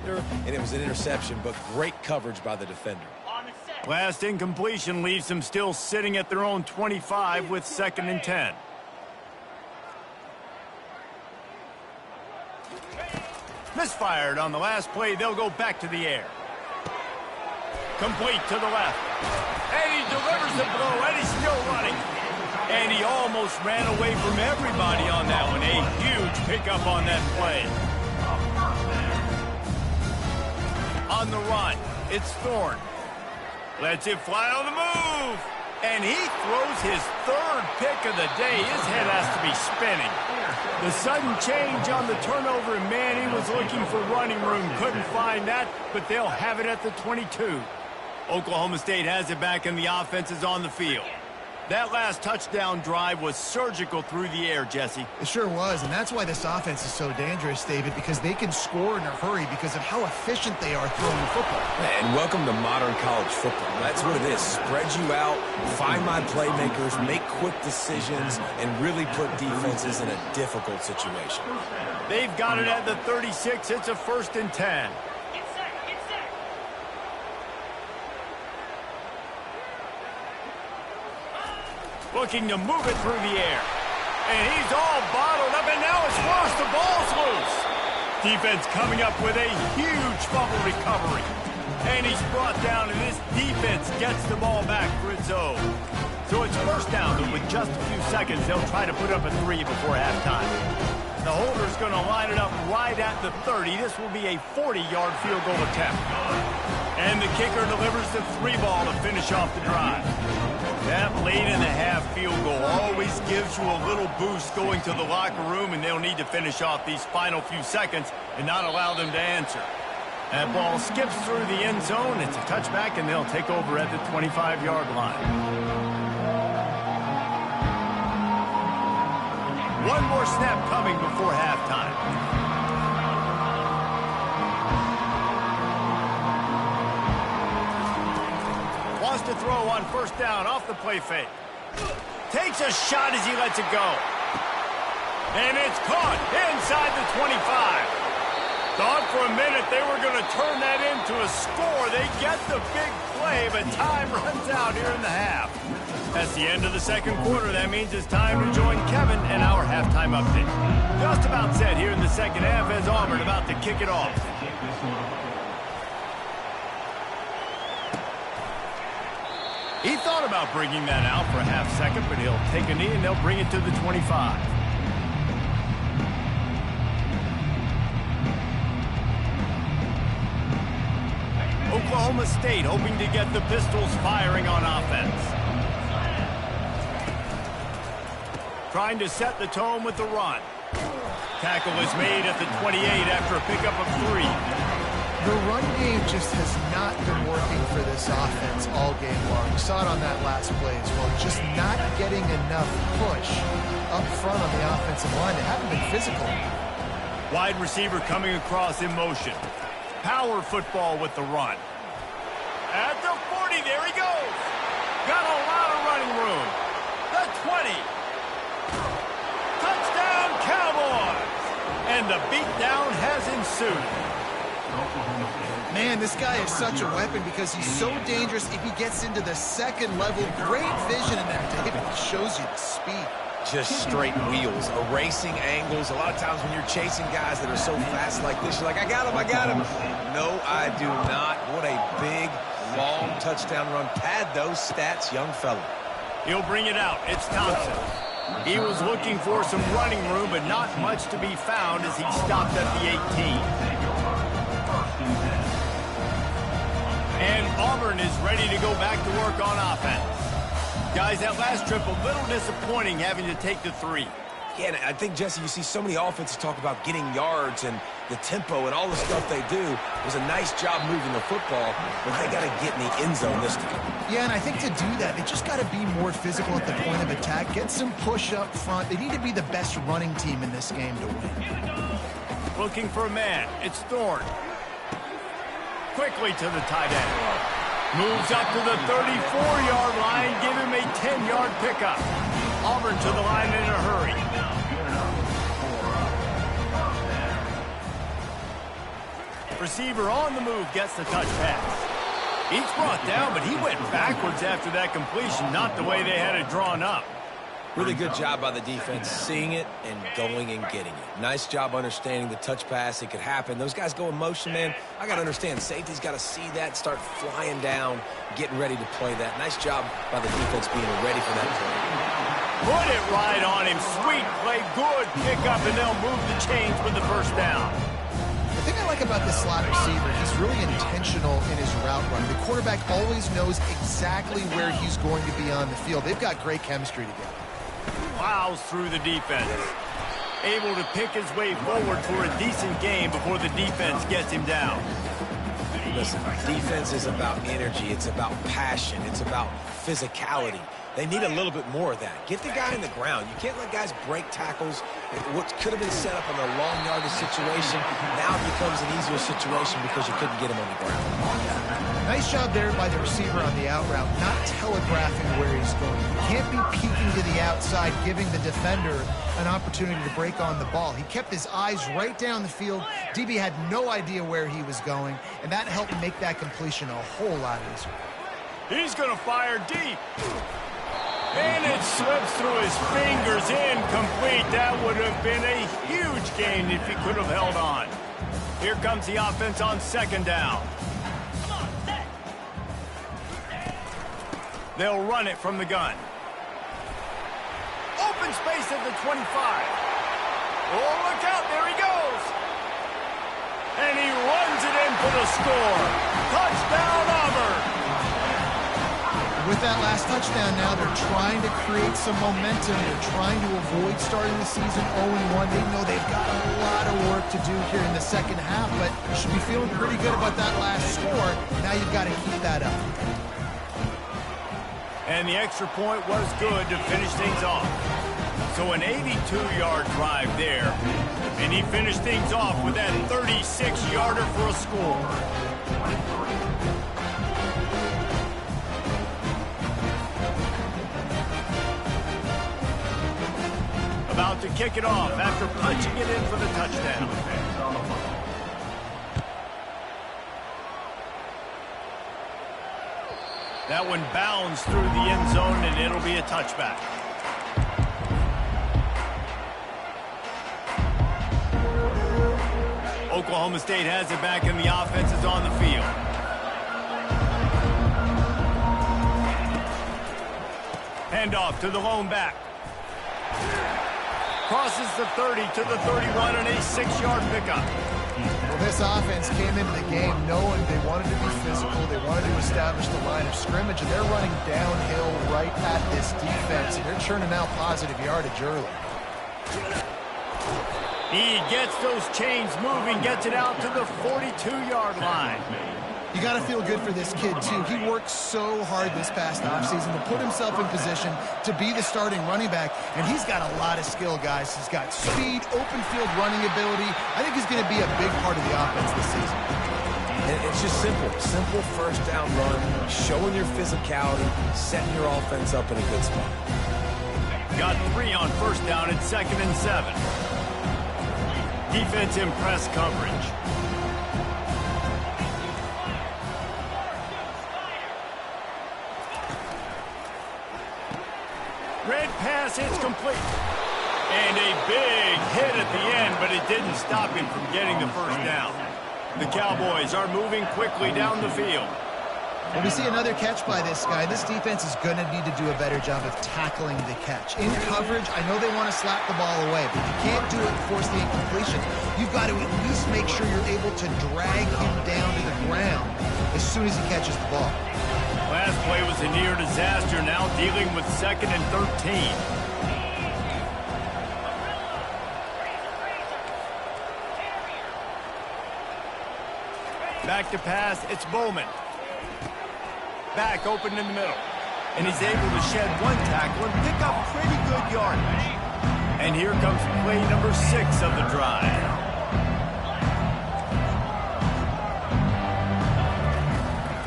defender, and it was an interception, but great coverage by the defender. Last incompletion leaves them still sitting at their own 25 with 2nd and 10. Misfired on the last play. They'll go back to the air. Complete to the left. And he delivers the blow, and he's still running. And he almost ran away from everybody on that one. A huge pickup on that play. On the run, it's Thorne. Lets it fly on the move. And he throws his 3rd pick of the day. His head has to be spinning. The sudden change on the turnover, and man, he was looking for running room. Couldn't find that, but they'll have it at the 22. Oklahoma State has it back, and the offense is on the field. That last touchdown drive was surgical through the air, Jesse. It sure was, and that's why this offense is so dangerous, David, because they can score in a hurry because of how efficient they are throwing the football. And welcome to modern college football. That's what it is. Spread you out, find my playmakers, make quick decisions, and really put defenses in a difficult situation. They've got it at the 36. It's a 1st and 10. Looking to move it through the air. And he's all bottled up, and now it's worse. The ball's loose. Defense coming up with a huge fumble recovery. And he's brought down, and this defense gets the ball back for its own. So it's 1st down, but with just a few seconds, they'll try to put up a 3 before halftime. The holder's going to line it up right at the 30. This will be a 40-yard field goal attempt. And the kicker delivers the 3 ball to finish off the drive. That late-in-the-half field goal always gives you a little boost going to the locker room, and they'll need to finish off these final few seconds and not allow them to answer. That ball skips through the end zone. It's a touchback, and they'll take over at the 25-yard line. One more snap coming before halftime. Wants to throw on 1st down off the play fake. Takes a shot as he lets it go. And it's caught inside the 25. Thought for a minute they were going to turn that into a score. They get the big play, but time runs out here in the half. That's the end of the 2nd quarter. That means it's time to join Kevin and our halftime update. Just about set here in the 2nd half as Auburn about to kick it off. He thought about bringing that out for a half-second, but he'll take a knee and they'll bring it to the 25. Oklahoma State hoping to get the Pistols firing on offense. Trying to set the tone with the run. Tackle is made at the 28 after a pickup of 3. The run game just has not been working for this offense all game long. We saw it on that last play as well. Just not getting enough push up front on the offensive line. They haven't been physical. Wide receiver coming across in motion. Power football with the run. At the 40, there he goes. Got a lot of running room. The 20. Touchdown, Cowboys. And the beatdown has ensued. Man, this guy is such a weapon because he's so dangerous if he gets into the 2nd level. Great vision in there, David. It shows you the speed. Just straight wheels, erasing angles. A lot of times when you're chasing guys that are so fast like this, you're like, I got him, I got him. No, I do not. What a big, long touchdown run. Pad those stats, young fella. He'll bring it out. It's Thompson. He was looking for some running room, but not much to be found as he stopped at the 18. And Auburn is ready to go back to work on offense. Guys, that last trip, a little disappointing having to take the 3. Yeah, and I think, Jesse, you see so many offenses talk about getting yards and the tempo and all the stuff they do. It was a nice job moving the football, but they got to get in the end zone this time. Yeah, and I think to do that, they just got to be more physical at the point of attack, get some push up front. They need to be the best running team in this game to win. Looking for a man. It's Thorne. Quickly to the tight end. Moves up to the 34-yard line. Give him a 10-yard pickup. Auburn to the line in a hurry. Receiver on the move gets the touch pass. He's brought down, but he went backwards after that completion, not the way they had it drawn up. Really good job by the defense, seeing it and going and getting it. Nice job understanding the touch pass. It could happen. Those guys go in motion, man. I got to understand, safety's got to see that, start flying down, getting ready to play that. Nice job by the defense being ready for that play. Put it right on him. Sweet play, good pick up, and they'll move the chains with the first down. The thing I like about this slot receiver, he's really intentional in his route run. The quarterback always knows exactly where he's going to be on the field. They've got great chemistry together. Plows through the defense. Able to pick his way forward for a decent game before the defense gets him down. Listen, defense is about energy. It's about passion. It's about physicality. They need a little bit more of that. Get the guy in the ground. You can't let guys break tackles. What could have been set up in a long yardage situation now becomes an easier situation because you couldn't get him on the ground. Nice job there by the receiver on the out route, not telegraphing where he's going. You can't be peeking to the outside, giving the defender an opportunity to break on the ball. He kept his eyes right down the field. DB had no idea where he was going, and that helped make that completion a whole lot easier. He's going to fire deep. And it slips through his fingers, incomplete. That would have been a huge gain if he could have held on. Here comes the offense on second down. They'll run it from the gun. Open space at the 25. Oh, look out, there he goes. And he runs it in for the score. Touchdown, Auburn. With that last touchdown now, they're trying to create some momentum. They're trying to avoid starting the season 0-1. They know they've got a lot of work to do here in the second half, but you should be feeling pretty good about that last score. Now you've got to keep that up. And the extra point was good to finish things off. So an 82-yard drive there. And he finished things off with that 36-yarder for a score. About to kick it off after punching it in for the touchdown. That one bounds through the end zone, and it'll be a touchback. Oklahoma State has it back, and the offense is on the field. Handoff to the lone back. Crosses the 30 to the 31 and a 6-yard pickup. Well, this offense came into the game knowing they wanted to be physical, they wanted to establish the line of scrimmage, and they're running downhill right at this defense, and they're churning out positive yardage early. He gets those chains moving, gets it out to the 42-yard line. You got to feel good for this kid, too. He worked so hard this past offseason to put himself in position to be the starting running back, and he's got a lot of skill, guys. He's got speed, open field running ability. I think he's going to be a big part of the offense this season. And it's just simple. Simple first down run, showing your physicality, setting your offense up in a good spot. Got 3 on first down at 2nd and 7. Defense in press coverage. Red pass, it's complete. And a big hit at the end, but it didn't stop him from getting the first down. The Cowboys are moving quickly down the field. When we see another catch by this guy, this defense is going to need to do a better job of tackling the catch. In coverage, I know they want to slap the ball away, but you can't do it and force the incompletion. You've got to at least make sure you're able to drag him down to the ground as soon as he catches the ball. Last play was a near disaster, now dealing with 2nd and 13. Back to pass, it's Bowman. Back open in the middle. And he's able to shed one tackle and pick up pretty good yardage. And here comes play number 6 of the drive.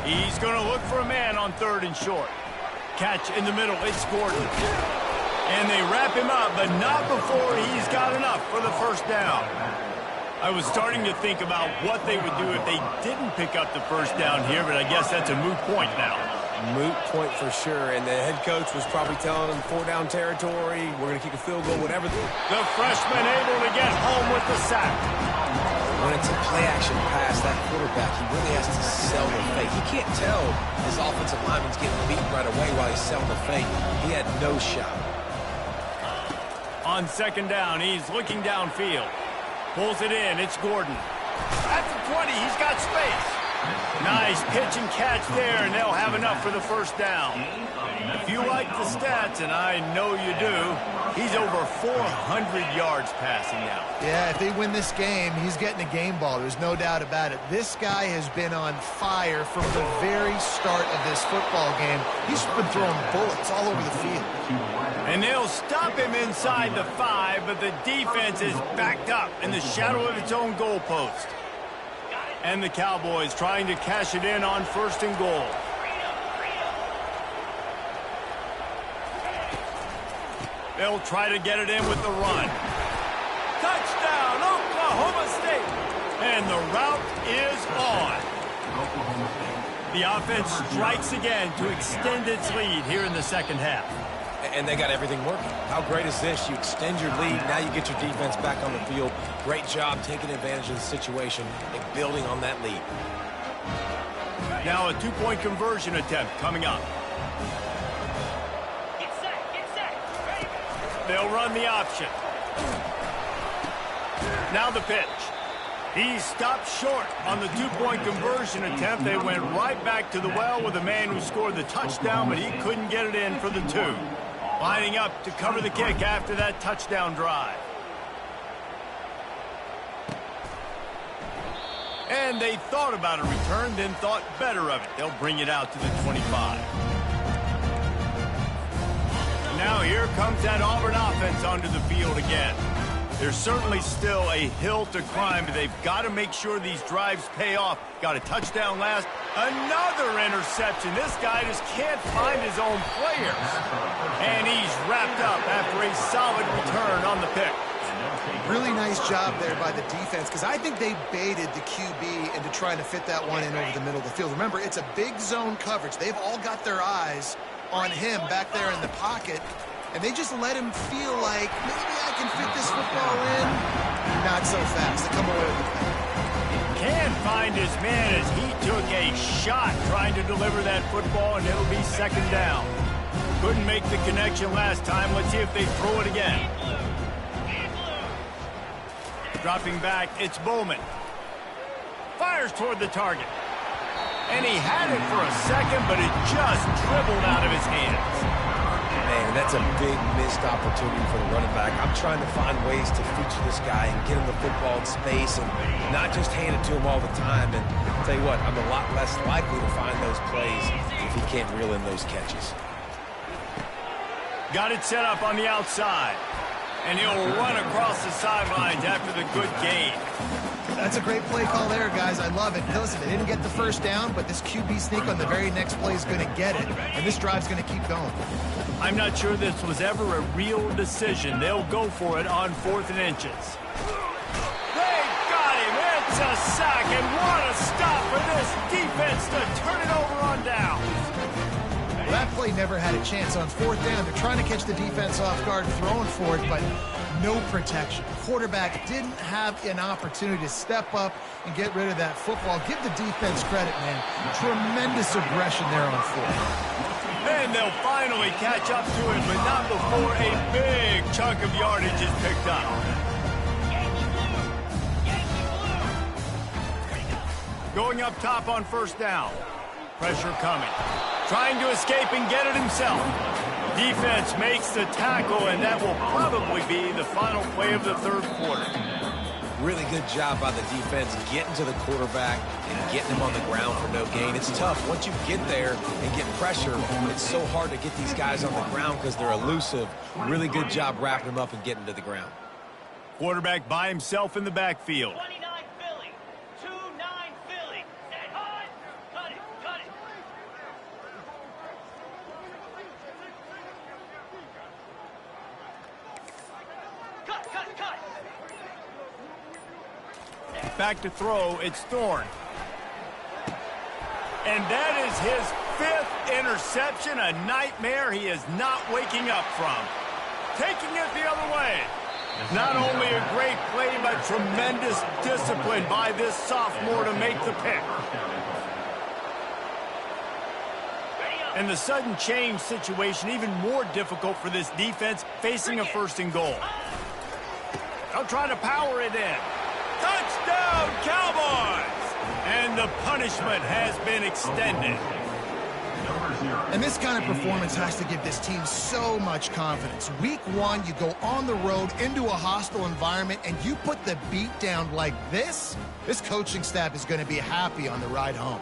He's going to look for a man on 3rd and short. Catch in the middle, it's Gordon. And they wrap him up, but not before he's got enough for the first down. I was starting to think about what they would do if they didn't pick up the first down here, but I guess that's a moot point now. Moot point for sure, and the head coach was probably telling them 4-down territory, we're going to kick a field goal, whatever. The freshman able to get home with the sack. When it's a play-action pass, that quarterback, he really has to sell the fake. He can't tell his offensive lineman's getting beat right away while he's selling the fake. He had no shot. On second down, he's looking downfield. Pulls it in. It's Gordon. At the 20, he's got space. Nice pitch and catch there, and they'll have enough for the first down. If you like the stats, and I know you do, he's over 400 yards passing now. Yeah, if they win this game, he's getting a game ball. There's no doubt about it. This guy has been on fire from the very start of this football game. He's been throwing bullets all over the field. And they'll stop him inside the 5, but the defense is backed up in the shadow of its own goalpost. And the Cowboys trying to cash it in on first and goal. They'll try to get it in with the run. Touchdown, Oklahoma State! And the route is on. The offense strikes again to extend its lead here in the second half. And they got everything working. How great is this? You extend your lead, now you get your defense back on the field. Great job taking advantage of the situation and building on that lead. Now a two-point conversion attempt coming up. They'll run the option. Now the pitch. He stopped short on the two-point conversion attempt. They went right back to the well with the man who scored the touchdown, but he couldn't get it in for the 2. Lining up to cover the kick after that touchdown drive. And they thought about a return, then thought better of it. They'll bring it out to the 25. Now here comes that Auburn offense onto the field again. There's certainly still a hill to climb, but they've got to make sure these drives pay off. Got a touchdown last. Another interception. This guy just can't find his own players. And he's wrapped up after a solid return on the pick. Really nice job there by the defense, because I think they baited the QB into trying to fit that one in over the middle of the field. Remember, it's a big zone coverage. They've all got their eyes on him back there in the pocket, and they just let him feel like, maybe I can fit this football in. Not so fast. They come away with the pick. Can't find his man as he took a shot trying to deliver that football, and it'll be second down. Couldn't make the connection last time. Let's see if they throw it again. Dropping back, it's Bowman. Fires toward the target. And he had it for a second, but it just dribbled out of his hands. Man, that's a big missed opportunity for the running back. I'm trying to find ways to feature this guy and get him the football in space and not just hand it to him all the time. And I'll tell you what, I'm a lot less likely to find those plays if he can't reel in those catches. Got it set up on the outside. And he'll run across the sidelines after the good gain. That's a great play call there, guys. I love it. Listen, they didn't get the first down, but this QB sneak on the very next play is going to get it, and this drive's going to keep going. I'm not sure this was ever a real decision. They'll go for it on 4th and inches. They got him. It's a sack, and what a stop for this defense to turn it over on down. Well, that play never had a chance on 4th down. They're trying to catch the defense off guard, throwing for it, but no protection. Quarterback didn't have an opportunity to step up and get rid of that football. Give the defense credit, man. Tremendous aggression there on 4th. And they'll finally catch up to it, but not before a big chunk of yardage is picked up. Going up top on 1st down. Pressure coming. Trying to escape and get it himself. Defense makes the tackle, and that will probably be the final play of the 3rd quarter. Really good job by the defense getting to the quarterback and getting him on the ground for no gain. It's tough. Once you get there and get pressure, it's so hard to get these guys on the ground because they're elusive. Really good job wrapping them up and getting to the ground. Quarterback by himself in the backfield. Back to throw, it's Thorne. And that is his 5th interception, a nightmare he is not waking up from. Taking it the other way. Not only a great play, but tremendous discipline by this sophomore to make the pick. And the sudden change situation even more difficult for this defense facing a 1st and goal. They'll try to power it in. Touchdown, Cowboys! And the punishment has been extended. And this kind of performance has to give this team so much confidence. Week 1, you go on the road into a hostile environment, and you put the beat down like this, this coaching staff is going to be happy on the ride home.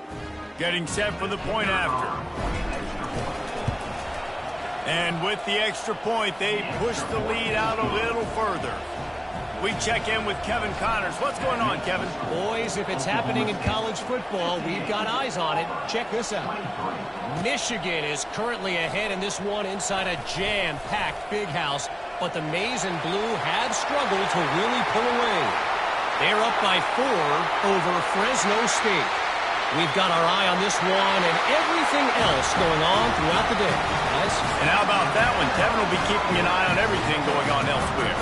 Getting set for the point after. And with the extra point, they push the lead out a little further. We check in with Kevin Connors. What's going on, Kevin? Boys, if it's happening in college football, we've got eyes on it. Check this out. Michigan is currently ahead in this one inside a jam-packed big house, but the Maize and Blue have struggled to really pull away. They're up by 4 over Fresno State. We've got our eye on this one and everything else going on throughout the day. Guys? And how about that one? Kevin will be keeping an eye on everything going on elsewhere.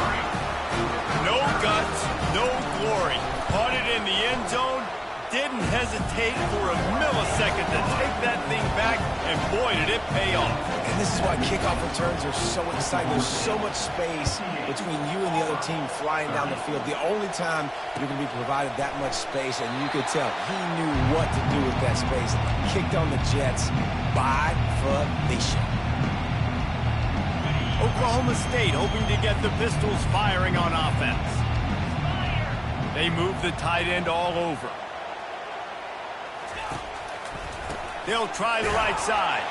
No guts, no glory. Caught it in the end zone. Didn't hesitate for a millisecond to take that thing back, and boy, did it pay off. And this is why kickoff returns are so exciting. There's so much space between you and the other team flying down the field. The only time you're going to be provided that much space, and you could tell he knew what to do with that space. Kicked on the Jets by Felicia. Oklahoma State hoping to get the Pistols firing on offense. They move the tight end all over. They'll try the right side.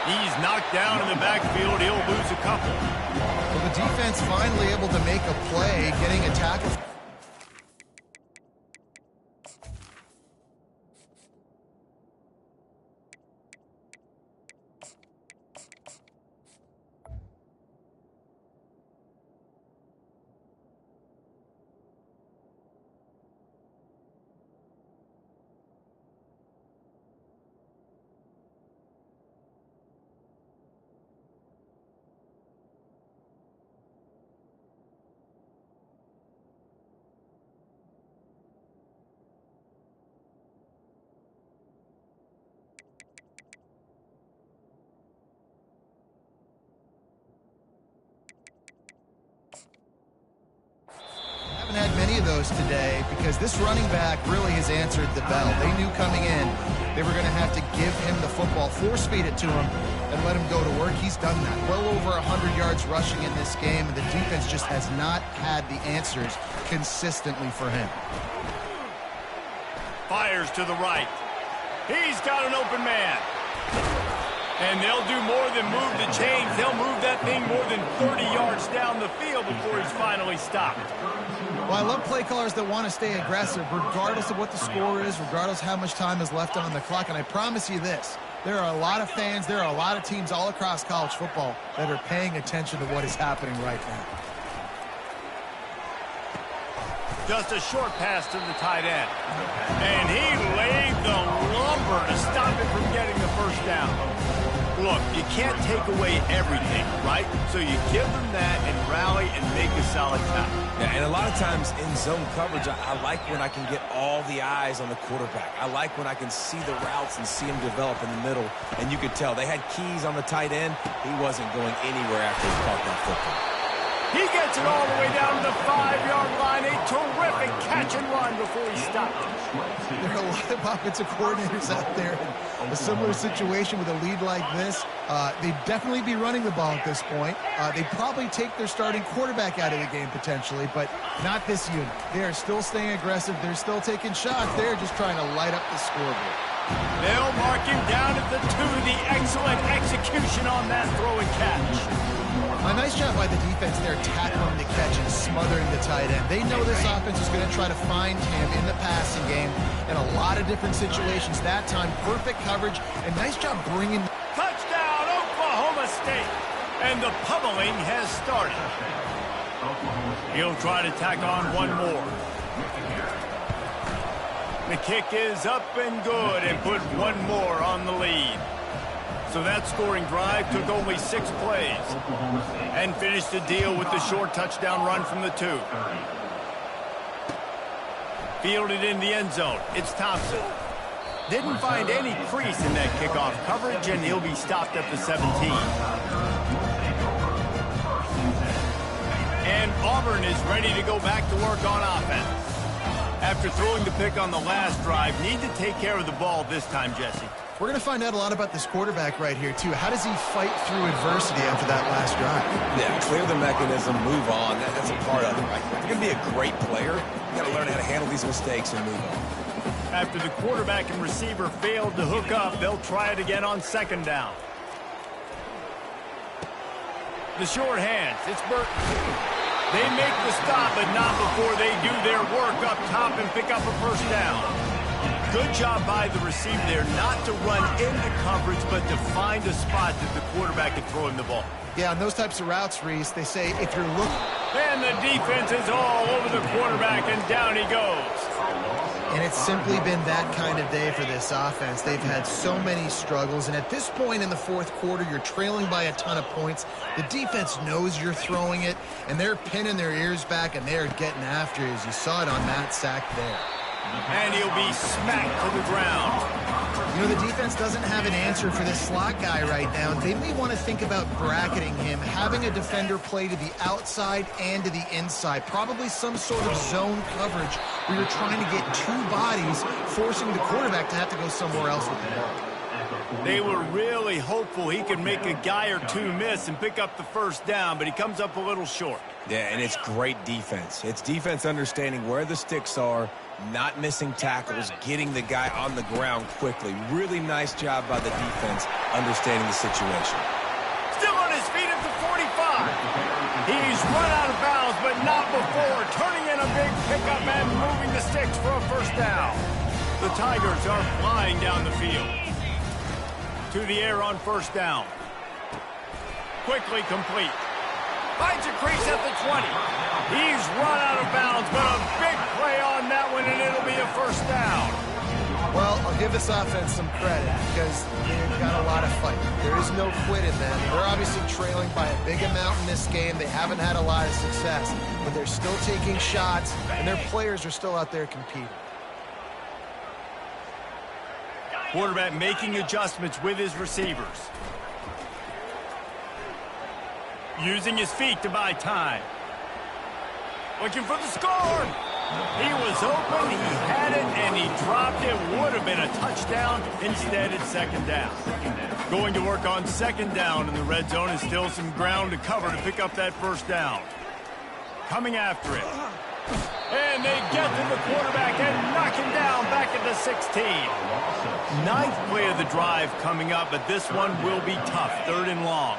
He's knocked down in the backfield. He'll lose a couple. Well, the defense finally able to make a play, getting a tackle. Had many of those today because this running back really has answered the bell. They knew coming in they were going to have to give him the football, force feed it to him, and let him go to work. He's done that. Well over 100 yards rushing in this game, and the defense just has not had the answers consistently for him. Fires to the right. He's got an open man. And they'll do more than move the chains. They'll move that thing more than 30 yards down the field before he's finally stopped. Well, I love play callers that want to stay aggressive, regardless of what the score is, regardless how much time is left on the clock. And I promise you this, there are a lot of fans, there are a lot of teams all across college football that are paying attention to what is happening right now. Just a short pass to the tight end. And he laid the lumber to stop it from getting the first down. Look, you can't take away everything, right? So you give them that and rally and make a solid tackle. Yeah, and a lot of times in zone coverage, I like when I can get all the eyes on the quarterback. I like when I can see the routes and see him develop in the middle. And you could tell they had keys on the tight end. He wasn't going anywhere after he caught that football. He gets it all the way down to the 5-yard line. A terrific catch and run before he stopped. There are a lot of offensive coordinators out there in a similar situation with a lead like this. They'd definitely be running the ball at this point. They'd probably take their starting quarterback out of the game potentially, but not this unit. They are still staying aggressive. They're still taking shots. They're just trying to light up the scoreboard. They'll mark him down at the 2. The excellent execution on that throw and catch. A nice job by the defense there, tackling the catch and smothering the tight end. They know this offense is going to try to find him in the passing game in a lot of different situations. That time, perfect coverage, and nice job bringing... Touchdown, Oklahoma State! And the pummeling has started. He'll try to tack on one more. kick is up and good and put one more on the lead. So that scoring drive took only 6 plays and finished the deal with the short touchdown run from the 2. Fielded in the end zone. It's Thompson. Didn't find any crease in that kickoff coverage, and he'll be stopped at the 17. And Auburn is ready to go back to work on offense. After throwing the pick on the last drive, need to take care of the ball this time, Jesse. We're going to find out a lot about this quarterback right here, too. How does he fight through adversity after that last drive? Yeah, clear the mechanism, move on. That's a part of it, right? If you're going to be a great player, you got to learn how to handle these mistakes and move on. After the quarterback and receiver failed to hook up, they'll try it again on 2nd down. The short hands, it's Burton. They make the stop, but not before they do their work up top and pick up a 1st down. Good job by the receiver there, not to run into coverage, but to find a spot that the quarterback can throw him the ball. Yeah, on those types of routes, Reese, they say if you're looking... And the defense is all over the quarterback, and down he goes. And it's simply been that kind of day for this offense. They've had so many struggles, and at this point in the 4th quarter, you're trailing by a ton of points. The defense knows you're throwing it, and they're pinning their ears back, and they're getting after you, as you saw it on that sack there. And he'll be smacked to the ground. You know, the defense doesn't have an answer for this slot guy right now. They may want to think about bracketing him, having a defender play to the outside and to the inside. Probably some sort of zone coverage where you're trying to get 2 bodies, forcing the quarterback to have to go somewhere else with the ball. They were really hopeful he could make a guy or 2 miss and pick up the 1st down, but he comes up a little short. Yeah, and it's great defense. It's defense understanding where the sticks are, not missing tackles, getting the guy on the ground quickly. Really nice job by the defense understanding the situation. Still on his feet at the 45. He's run out of bounds, but not before turning in a big pickup and moving the sticks for a 1st down. The Tigers are flying down the field. To the air on 1st down. Quickly complete. Finds a crease at the 20. He's run out of bounds, but a big play on that one, and it'll be a 1st down. Well, I'll give this offense some credit because they've got a lot of fight. There is no quit in them. They're obviously trailing by a big amount in this game. They haven't had a lot of success, but they're still taking shots, and their players are still out there competing. Quarterback making adjustments with his receivers. Using his feet to buy time. Looking for the score. He was open, he had it, and he dropped it. Would have been a touchdown. Instead, it's 2nd down. Going to work on 2nd down in the red zone, and still some ground to cover to pick up that 1st down. Coming after it. And they get to the quarterback and knock him down back at the 16. 9th play of the drive coming up, but this one will be tough. 3rd and long.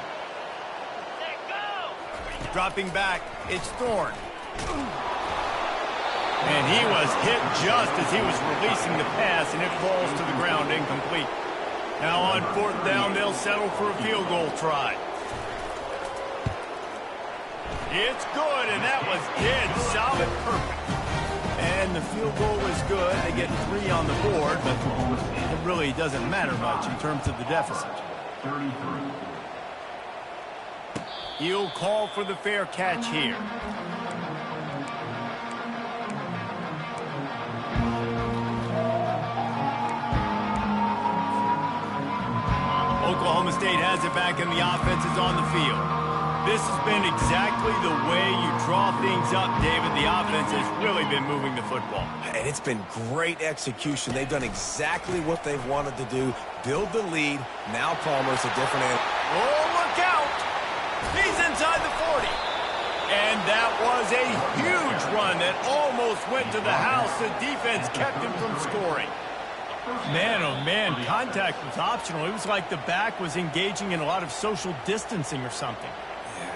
Dropping back, it's Thorne. And he was hit just as he was releasing the pass, and it falls to the ground incomplete. Now on 4th down, they'll settle for a field goal try. It's good, and that was dead solid, perfect. And the field goal was good. They get 3 on the board, but it really doesn't matter much in terms of the deficit. 33. He'll call for the fair catch here. Oklahoma State has it back, and the offense is on the field. This has been exactly the way you draw things up, David. The offense has really been moving the football. And it's been great execution. They've done exactly what they've wanted to do. Build the lead. Now Palmer's a different animal. Oh, look out! He's inside the 40. And that was a huge run that almost went to the house. The defense kept him from scoring. Man, oh man, contact was optional. It was like the back was engaging in a lot of social distancing or something.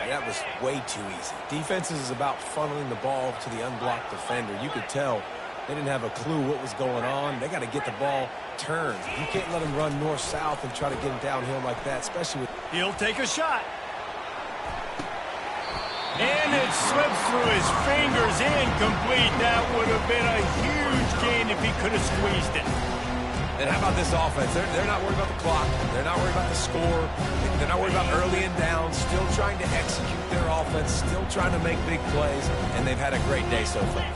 Yeah, that was way too easy. Defenses is about funneling the ball to the unblocked defender. You could tell they didn't have a clue what was going on. They got to get the ball turned. You can't let him run north-south and try to get him downhill like that, especially with... He'll take a shot. And it slips through his fingers, incomplete. That would have been a huge gain if if he could have squeezed it. And how about this offense? They're not worried about the clock. They're not worried about the score. They're not worried about early and down. Still trying to execute their offense. Still trying to make big plays. And they've had a great day so far.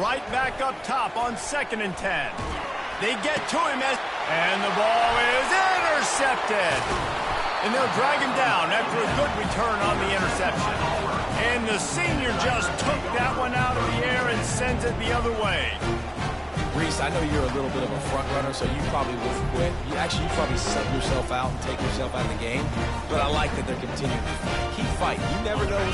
Right back up top on 2nd and 10. They get to him and the ball is intercepted. And they'll drag him down after a good return on the interception. And the senior just took that one out of the air and sends it the other way. Reese, I know you're a little bit of a front runner, so you probably would quit. You probably sub yourself out and take yourself out of the game. But I like that they're continuing to fight. Keep fighting. You never know what's